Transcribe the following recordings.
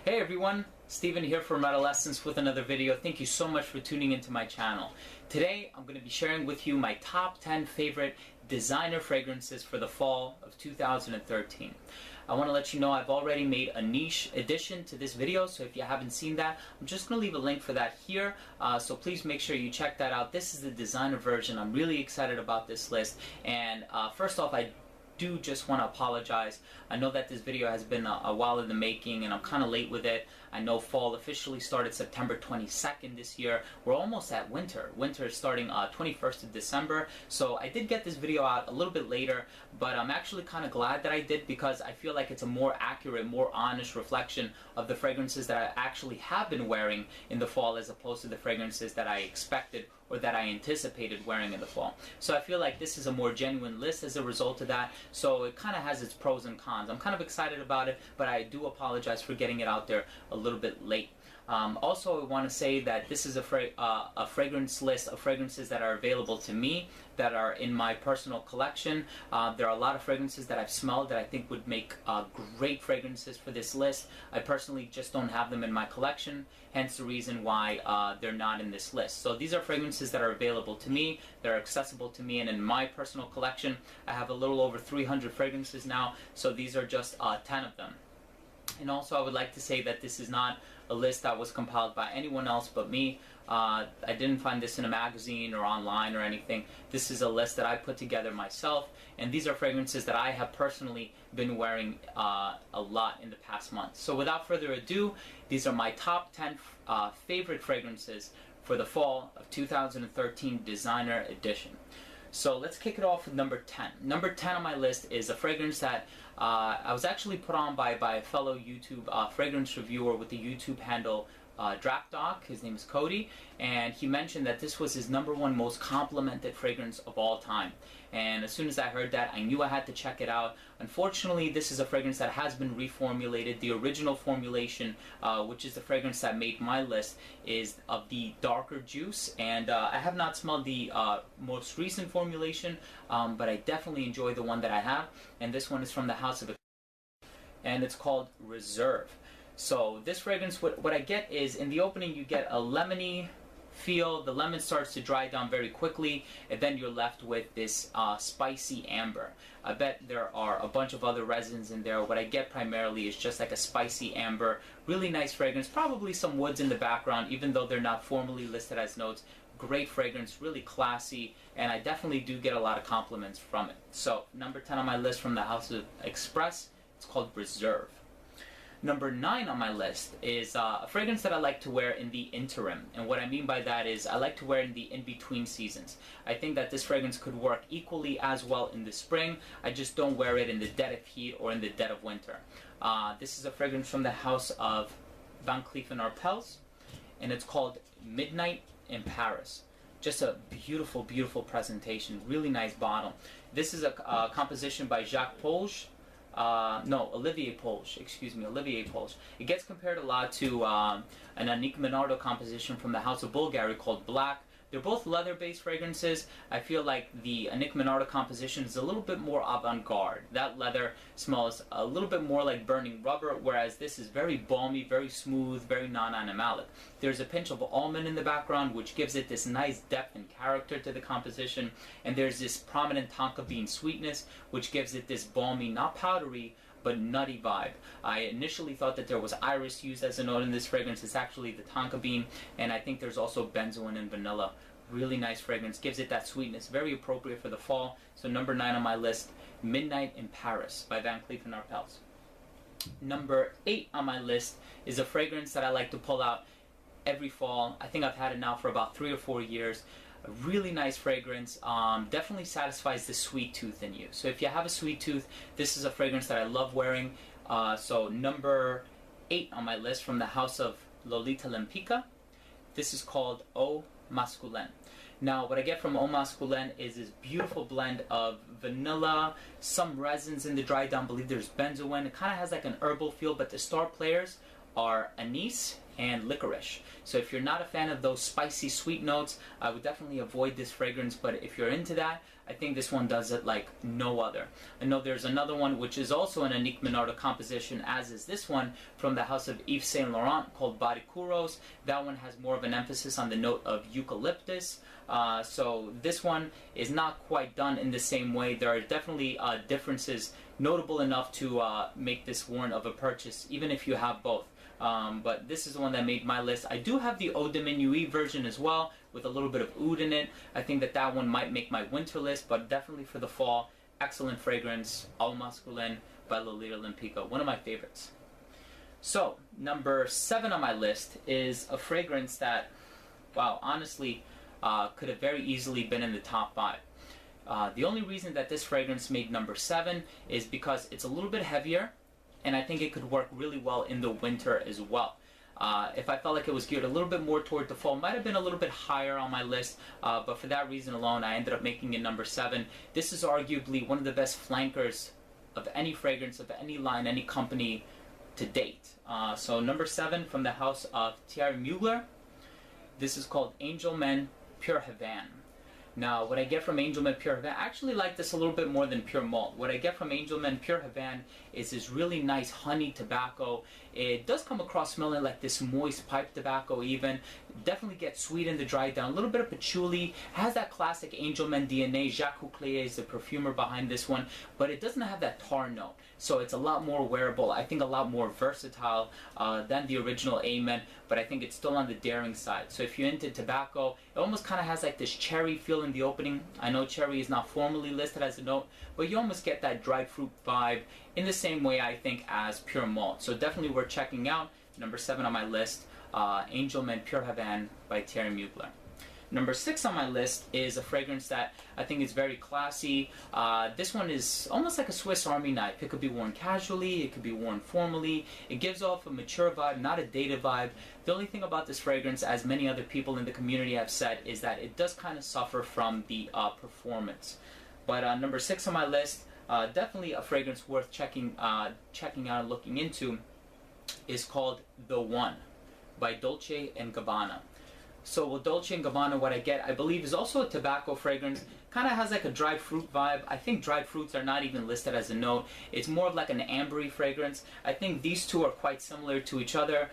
Hey everyone, Steven here from Adolescence with another video. Thank you so much for tuning into my channel. Today I'm going to be sharing with you my top 10 favorite designer fragrances for the fall of 2013. I want to let you know I've already made a niche addition to this video, so if you haven't seen that, I'm just going to leave a link for that here, so please make sure you check that out. This is the designer version. I'm really excited about this list, and first off, I do just want to apologize. I know that this video has been a while in the making and I'm kind of late with it. I know fall officially started September 22nd this year. We're almost at winter. Winter is starting 21st of December. So I did get this video out a little bit later, but I'm actually kind of glad that I did because I feel like it's a more accurate, more honest reflection of the fragrances that I actually have been wearing in the fall as opposed to the fragrances that I expected or that I anticipated wearing in the fall. So I feel like this is a more genuine list as a result of that. So it kind of has its pros and cons. I'm kind of excited about it, but I do apologize for getting it out there a little bit late. Also, I want to say that this is a fragrance list of fragrances that are available to me, that are in my personal collection. There are a lot of fragrances that I've smelled that I think would make great fragrances for this list. I personally just don't have them in my collection, hence the reason why they're not in this list. So these are fragrances that are available to me, that are accessible to me, and in my personal collection, I have a little over 300 fragrances now, so these are just 10 of them. And also I would like to say that this is not a list that was compiled by anyone else but me. I didn't find this in a magazine or online or anything. This is a list that I put together myself, and these are fragrances that I have personally been wearing a lot in the past month. So without further ado, these are my top 10 favorite fragrances for the fall of 2013 designer edition. So let's kick it off with number 10. Number 10 on my list is a fragrance that I was actually put on by a fellow YouTube fragrance reviewer with the YouTube handle DrapDoc. His name is Cody, and he mentioned that this was his #1 most complimented fragrance of all time. And as soon as I heard that, I knew I had to check it out. Unfortunately, this is a fragrance that has been reformulated. The original formulation, which is the fragrance that made my list, is of the darker juice, and I have not smelled the most recent formulation, but I definitely enjoy the one that I have, and this one is from the house of, and it's called Reserve. So this fragrance, what I get is, in the opening you get a lemony feel. The lemon starts to dry down very quickly, and then you're left with this spicy amber. I bet there are a bunch of other resins in there. What I get primarily is just like a spicy amber, really nice fragrance, probably some woods in the background, even though they're not formally listed as notes. Great fragrance, really classy, and I definitely do get a lot of compliments from it. So number 10 on my list from the House of Express, it's called Reserve. Number 9 on my list is a fragrance that I like to wear in the interim. And what I mean by that is I like to wear in the in-between seasons. I think that this fragrance could work equally as well in the spring. I just don't wear it in the dead of heat or in the dead of winter. This is a fragrance from the house of Van Cleef & Arpels, and it's called Midnight in Paris. Just a beautiful, beautiful presentation. Really nice bottle. This is a composition by Olivier Polge, excuse me, Olivier Polge. It gets compared a lot to an Annick Minardo composition from the House of Bulgari called Black. They're both leather-based fragrances. I feel like the Annick Minardo composition is a little bit more avant-garde. That leather smells a little bit more like burning rubber, whereas this is very balmy, very smooth, very non-animalic. There's a pinch of almond in the background, which gives it this nice depth and character to the composition, and there's this prominent tonka bean sweetness, which gives it this balmy, not powdery, but nutty vibe. I initially thought that there was iris used as a note in this fragrance. It's actually the tonka bean, and I think there's also benzoin and vanilla. Really nice fragrance, gives it that sweetness, very appropriate for the fall. So number 9 on my list, Midnight in Paris by Van Cleef & Arpels. Number 8 on my list is a fragrance that I like to pull out every fall. I think I've had it now for about 3 or 4 years. A really nice fragrance, definitely satisfies the sweet tooth in you. So if you have a sweet tooth, this is a fragrance that I love wearing. So number 8 on my list from the house of Lolita Lempicka. This is called Eau Masculine. Now what I get from Eau Masculine is this beautiful blend of vanilla, some resins in the dry down, I believe there's benzoin. It kind of has like an herbal feel, but the star players are anise and licorice. So if you're not a fan of those spicy sweet notes, I would definitely avoid this fragrance, but if you're into that, I think this one does it like no other. I know there's another one which is also an Annick Minardo composition, as is this one, from the house of Yves Saint Laurent, called Baricuros. That one has more of an emphasis on the note of eucalyptus. So this one is not quite done in the same way. There are definitely differences notable enough to make this warrant of a purchase, even if you have both. But this is the one that made my list. I do have the Eau de Minuit version as well, with a little bit of oud in it. I think that that one might make my winter list, but definitely for the fall, excellent fragrance, Au Masculin by Lolita Olympica, one of my favorites. So, number 7 on my list is a fragrance that, wow, honestly, could have very easily been in the top 5. The only reason that this fragrance made number 7 is because it's a little bit heavier, and I think it could work really well in the winter as well. If I felt like it was geared a little bit more toward the fall, might have been a little bit higher on my list, but for that reason alone, I ended up making it number 7. This is arguably one of the best flankers of any fragrance, of any line, any company to date. So number 7 from the house of Thierry Mugler. This is called Angel Men Pure Havane. Now, what I get from Angel Men Pure Havane, I actually like this a little bit more than Pure Malt. What I get from Angel Men Pure Havane is this really nice honey tobacco. It does come across smelling like this moist pipe tobacco even. Definitely gets sweet in the dry down. A little bit of patchouli. Has that classic Angel Men DNA. Jacques Couclier is the perfumer behind this one. But it doesn't have that tar note. So it's a lot more wearable. I think a lot more versatile than the original Amen. But I think it's still on the daring side. So if you're into tobacco, it almost kind of has like this cherry feel in the opening. I know cherry is not formally listed as a note, but you almost get that dried fruit vibe in the same way, I think, as Pure Malt. So definitely worth checking out. Number 7 on my list, Angel Men Pure Havane by Thierry Mugler. Number 6 on my list is a fragrance that I think is very classy. This one is almost like a Swiss Army knife. It could be worn casually, it could be worn formally. It gives off a mature vibe, not a dated vibe. The only thing about this fragrance, as many other people in the community have said, is that it does kind of suffer from the performance. But number 6 on my list, definitely a fragrance worth checking out and looking into, is called The One by Dolce & Gabbana. So with Dolce & Gabbana, what I get, I believe, is also a tobacco fragrance. Kind of has like a dried fruit vibe. I think dried fruits are not even listed as a note. It's more of like an ambery fragrance. I think these two are quite similar to each other,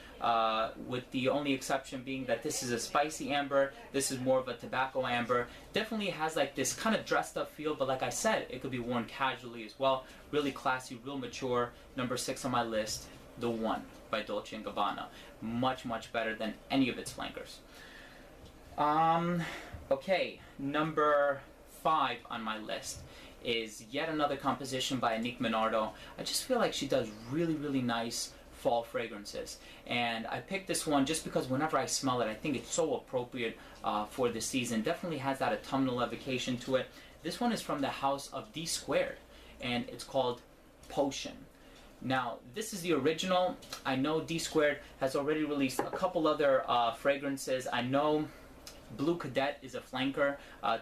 with the only exception being that this is a spicy amber, this is more of a tobacco amber. Definitely has like this kind of dressed up feel, but like I said, it could be worn casually as well. Really classy, real mature. Number 6 on my list, The One by Dolce & Gabbana. Much, much better than any of its flankers. Okay, number 5 on my list is yet another composition by Annick Minardo. I just feel like she does really, really nice fall fragrances. And I picked this one just because whenever I smell it, I think it's so appropriate for the season. Definitely has that autumnal evocation to it. This one is from the house of D Squared, and it's called Potion. Now, this is the original. I know D Squared has already released a couple other fragrances. I know Blue Cadet is a flanker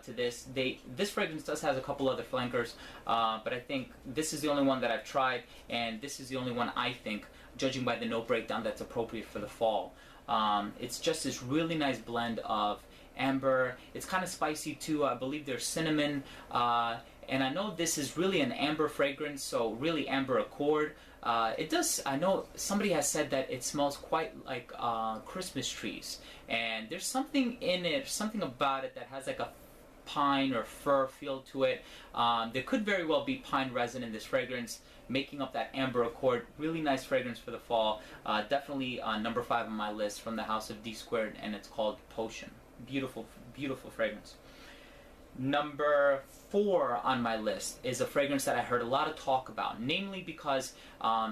to this. This fragrance does have a couple other flankers, but I think this is the only one that I've tried, and this is the only one I think, judging by the note breakdown, that's appropriate for the fall. It's just this really nice blend of amber. It's kind of spicy too. I believe there's cinnamon, and I know this is really an amber fragrance, so really amber accord. It does, I know somebody has said that it smells quite like Christmas trees, and there's something in it, something about it that has like a pine or fir feel to it. There could very well be pine resin in this fragrance, making up that amber accord. Really nice fragrance for the fall. Definitely number 5 on my list from the house of D Squared, and it's called Potion. Beautiful, beautiful fragrance. Number 4 on my list is a fragrance that I heard a lot of talk about, namely because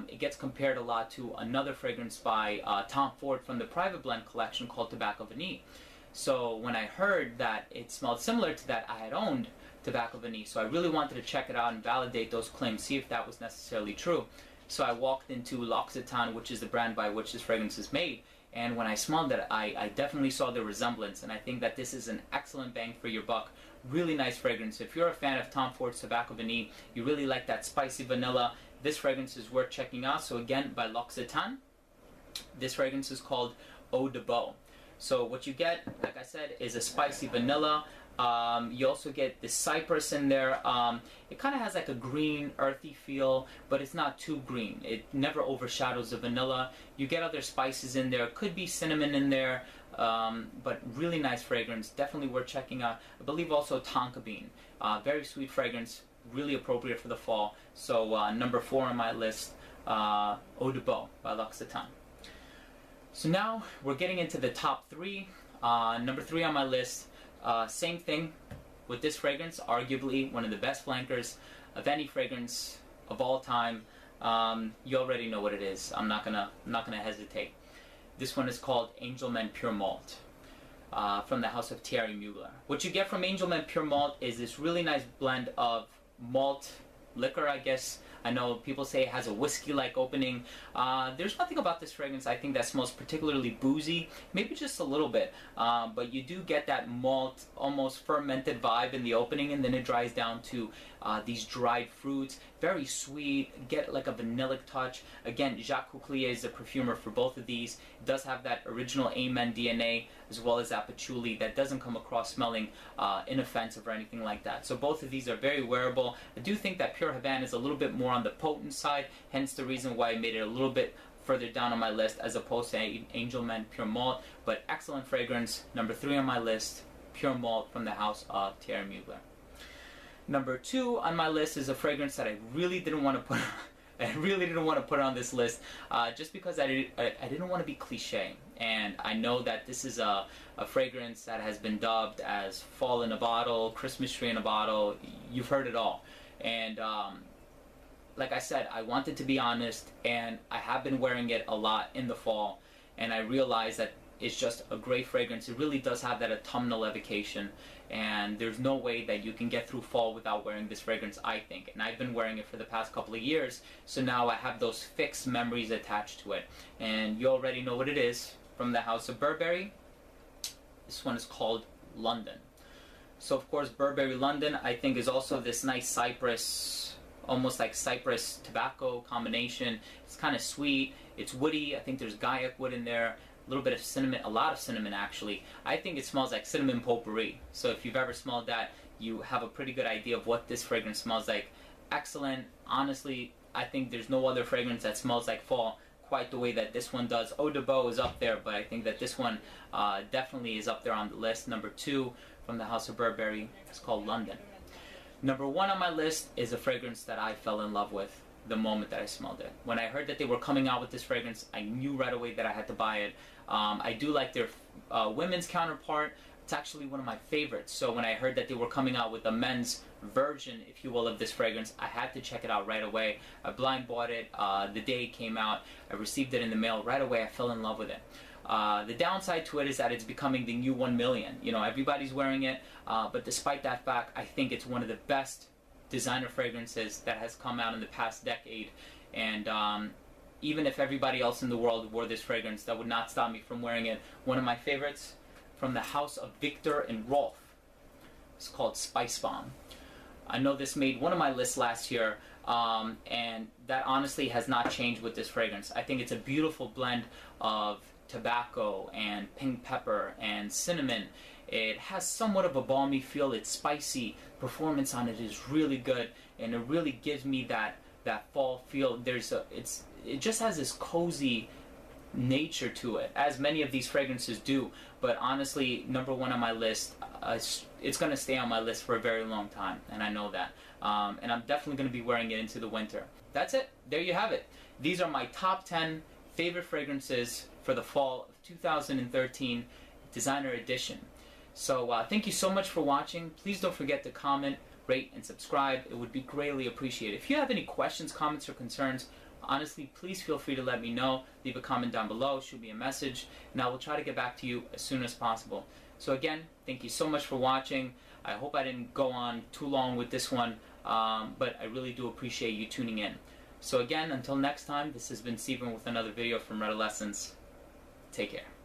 it gets compared a lot to another fragrance by Tom Ford from the Private Blend collection called Tobacco Vanille. So when I heard that it smelled similar to that, I had owned Tobacco Vanille, so I really wanted to check it out and validate those claims, see if that was necessarily true. So I walked into L'Occitane, which is the brand by which this fragrance is made, and when I smelled it, I definitely saw the resemblance, and I think that this is an excellent bang for your buck. Really nice fragrance. If you're a fan of Tom Ford's Tobacco Vanille, you really like that spicy vanilla, this fragrance is worth checking out. So again, by L'Occitane. This fragrance is called Eau de Beau. So what you get, like I said, is a spicy vanilla. You also get the cypress in there. It kind of has like a green, earthy feel, but it's not too green. It never overshadows the vanilla. You get other spices in there. Could be cinnamon in there, but really nice fragrance. Definitely worth checking out. I believe also tonka bean. Very sweet fragrance, really appropriate for the fall. So number 4 on my list, Eau de Beau by L'Occitane. So now we're getting into the top 3. Number 3 on my list, same thing with this fragrance, arguably one of the best flankers of any fragrance of all time. You already know what it is. I'm not gonna hesitate. This one is called Angelman Pure Malt from the house of Thierry Mugler. What you get from Angelman Pure Malt is this really nice blend of malt liquor, I guess. I know people say it has a whiskey-like opening. There's nothing about this fragrance I think that smells particularly boozy, maybe just a little bit, but you do get that malt, almost fermented vibe in the opening, and then it dries down to these dried fruits. Very sweet, get like a vanillic touch. Again, Jacques Couklier is the perfumer for both of these. It does have that original Amen DNA as well as that patchouli that doesn't come across smelling inoffensive or anything like that. So both of these are very wearable. I do think that Pure Havana is a little bit more on the potent side, hence the reason why I made it a little bit further down on my list as opposed to Angelman Pure Malt, but excellent fragrance. Number 3 on my list, Pure Malt from the house of Thierry Mugler. Number 2 on my list is a fragrance that I really didn't want to put on this list, just because I didn't want to be cliche. And I know that this is a fragrance that has been dubbed as fall in a bottle, Christmas tree in a bottle. You've heard it all. And like I said, I wanted to be honest, and I have been wearing it a lot in the fall, and I realized that it's just a great fragrance. It really does have that autumnal evocation, and there's no way that you can get through fall without wearing this fragrance, I think. And I've been wearing it for the past couple of years, so now I have those fixed memories attached to it. And you already know what it is, from the house of Burberry. This one is called London. So of course, Burberry London, I think, is also this nice cypress, almost like cypress tobacco combination. It's kind of sweet, it's woody. I think there's Gaiac wood in there, a little bit of cinnamon, a lot of cinnamon actually. I think it smells like cinnamon potpourri. So if you've ever smelled that, you have a pretty good idea of what this fragrance smells like. Excellent. Honestly, I think there's no other fragrance that smells like fall quite the way that this one does. Eau de Beau is up there, but I think that this one definitely is up there on the list. Number 2 from the house of Burberry, it's called London. Number 1 on my list is a fragrance that I fell in love with the moment that I smelled it. When I heard that they were coming out with this fragrance, I knew right away that I had to buy it. I do like their women's counterpart. It's actually one of my favorites. So when I heard that they were coming out with a men's version, if you will, of this fragrance, I had to check it out right away. I blind bought it the day it came out. I received it in the mail right away. I fell in love with it. The downside to it is that it's becoming the new 1 million. You know, everybody's wearing it, but despite that fact, I think it's one of the best designer fragrances that has come out in the past decade. And even if everybody else in the world wore this fragrance, that would not stop me from wearing it. One of my favorites from the house of Victor and Rolf. It's called Spice Bomb. I know this made one of my lists last year, and that honestly has not changed with this fragrance. I think it's a beautiful blend of tobacco and pink pepper and cinnamon. It has somewhat of a balmy feel. It's spicy. Performance on it is really good, and it really gives me that fall feel. It just has this cozy nature to it, as many of these fragrances do. But honestly, number 1 on my list, it's going to stay on my list for a very long time, and I know that. And I'm definitely going to be wearing it into the winter. That's it. There you have it. These are my top 10 favorite fragrances for the fall of 2013 designer edition. So thank you so much for watching. Please don't forget to comment, rate, and subscribe. It would be greatly appreciated. If you have any questions, comments, or concerns, honestly, please feel free to let me know. Leave a comment down below, shoot me a message, and I will try to get back to you as soon as possible. So again, thank you so much for watching. I hope I didn't go on too long with this one, but I really do appreciate you tuning in. So again, until next time, this has been Steven with another video from Red Lessons. Take care.